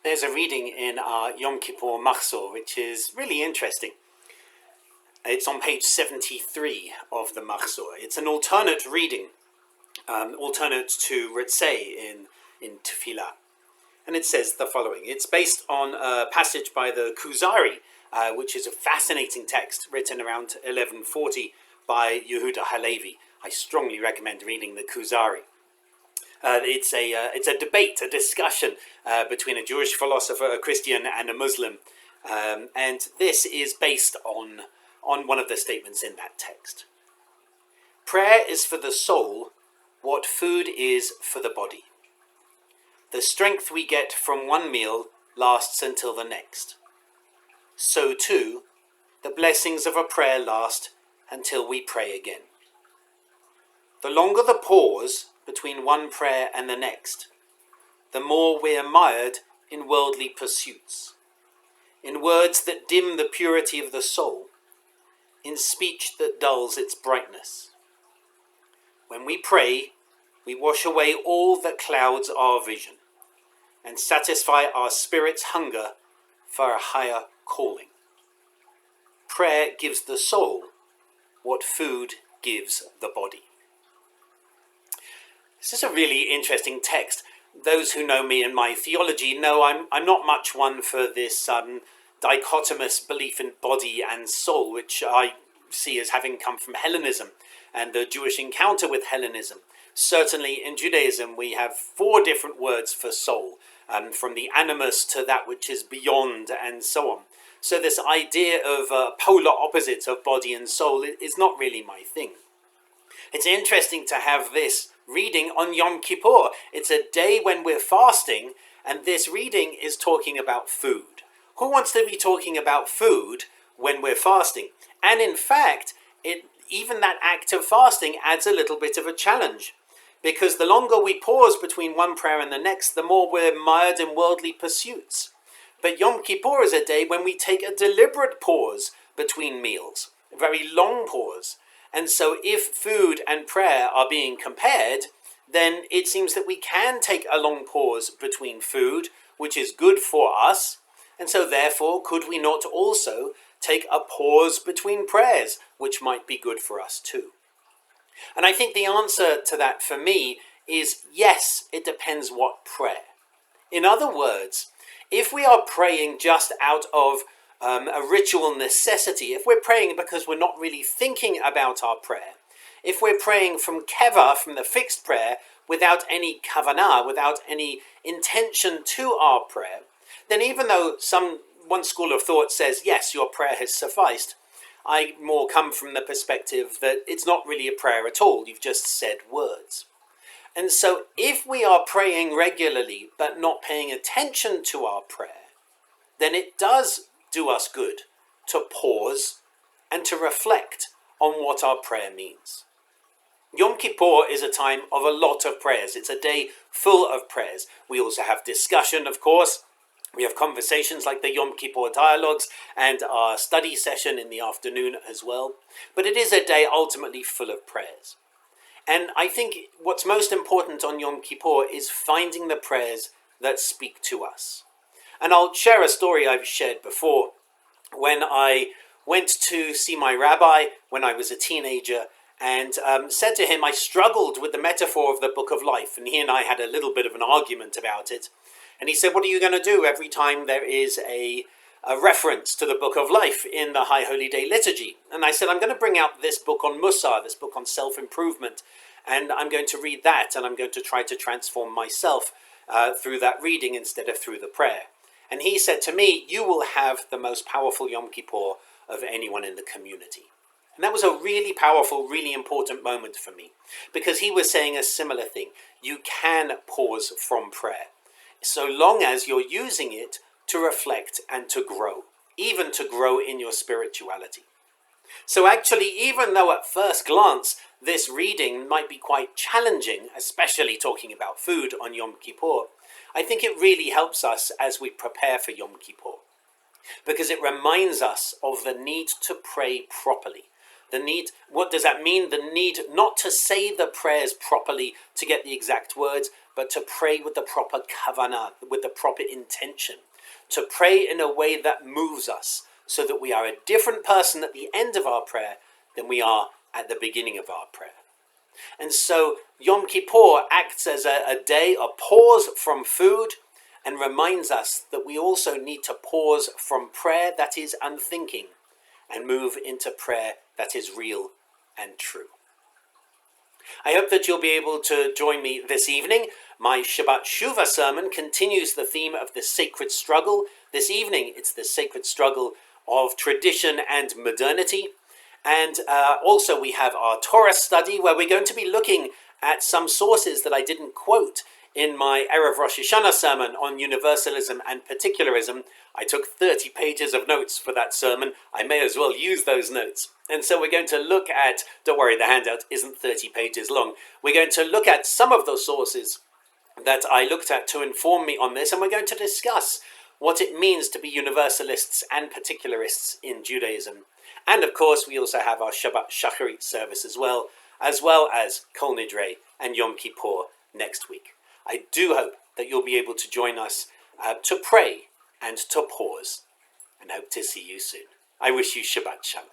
There's a reading in our Yom Kippur machzor, which is really interesting. It's on page 73 of the machzor. It's an alternate reading, alternate to Ritzei in Tefillah. And it says the following. It's based on a passage by the Kuzari, which is a fascinating text written around 1140 by Yehuda Halevi. I strongly recommend reading the Kuzari. It's a debate, a discussion between a Jewish philosopher, a Christian, and a Muslim. And this is based on one of the statements in that text. Prayer is for the soul what food is for the body. The strength we get from one meal lasts until the next. So too, the blessings of a prayer last until we pray again. The longer the pause between one prayer and the next, the more we're mired in worldly pursuits, in words that dim the purity of the soul, in speech that dulls its brightness. When we pray, we wash away all that clouds our vision and satisfy our spirit's hunger for a higher calling. Prayer gives the soul what food gives the body. This is a really interesting text. Those who know me and my theology know I'm not much one for this dichotomous belief in body and soul, which I see as having come from Hellenism and the Jewish encounter with Hellenism. Certainly in Judaism we have 4 different words for soul, from the animus to that which is beyond and so on. So this idea of polar opposites of body and soul is not really my thing. It's interesting to have this reading on Yom Kippur. It's a day when we're fasting, and this reading is talking about food. Who wants to be talking about food when we're fasting? And in fact, even that act of fasting adds a little bit of a challenge, because the longer we pause between one prayer and the next, the more we're mired in worldly pursuits. But Yom Kippur is a day when we take a deliberate pause between meals, a very long pause. And so if food and prayer are being compared, then it seems that we can take a long pause between food, which is good for us. And so therefore, could we not also take a pause between prayers, which might be good for us too? And I think the answer to that for me is yes, it depends what prayer. In other words, if we are praying just out of a ritual necessity, if we're praying because we're not really thinking about our prayer, if we're praying from keva, from the fixed prayer, without any kavanah, without any intention to our prayer, then even though one school of thought says, yes, your prayer has sufficed, I more come from the perspective that it's not really a prayer at all, you've just said words. And so if we are praying regularly but not paying attention to our prayer, then it does do us good to pause and to reflect on what our prayer means. Yom Kippur is a time of a lot of prayers. It's a day full of prayers. We also have discussion, of course. We have conversations like the Yom Kippur dialogues and our study session in the afternoon as well. But it is a day ultimately full of prayers. And I think what's most important on Yom Kippur is finding the prayers that speak to us. And I'll share a story I've shared before. When I went to see my rabbi when I was a teenager and said to him I struggled with the metaphor of the Book of Life, and he and I had a little bit of an argument about it. And he said, what are you going to do every time there is a reference to the Book of Life in the High Holy Day liturgy? And I said, I'm going to bring out this book on Musar, this book on self-improvement, and I'm going to read that, and I'm going to try to transform myself through that reading instead of through the prayer. And he said to me, you will have the most powerful Yom Kippur of anyone in the community. And that was a really powerful, really important moment for me, because he was saying a similar thing. You can pause from prayer, so long as you're using it to reflect and to grow, even to grow in your spirituality. So actually, even though at first glance this reading might be quite challenging, especially talking about food on Yom Kippur, I think it really helps us as we prepare for Yom Kippur, because it reminds us of the need to pray properly, What does that mean? The need not to say the prayers properly to get the exact words, but to pray with the proper kavanah, with the proper intention. To pray in a way that moves us, so that we are a different person at the end of our prayer than we are at the beginning of our prayer. And so Yom Kippur acts as a day, a pause from food, and reminds us that we also need to pause from prayer that is unthinking and move into prayer that is real and true. I hope that you'll be able to join me this evening. My Shabbat Shuvah sermon continues the theme of the sacred struggle. This evening, it's the sacred struggle of tradition and modernity. And also we have our Torah study, where we're going to be looking at some sources that I didn't quote in my Erev Rosh Hashanah sermon on universalism and particularism. I took 30 pages of notes for that sermon. I may as well use those notes. And so we're going to look at, don't worry, the handout isn't 30 pages long. We're going to look at some of those sources that I looked at to inform me on this, and we're going to discuss what it means to be universalists and particularists in Judaism. And of course, we also have our Shabbat Shacharit service as well as Kol Nidre and Yom Kippur next week. I do hope that you'll be able to join us to pray and to pause, and hope to see you soon. I wish you Shabbat Shalom.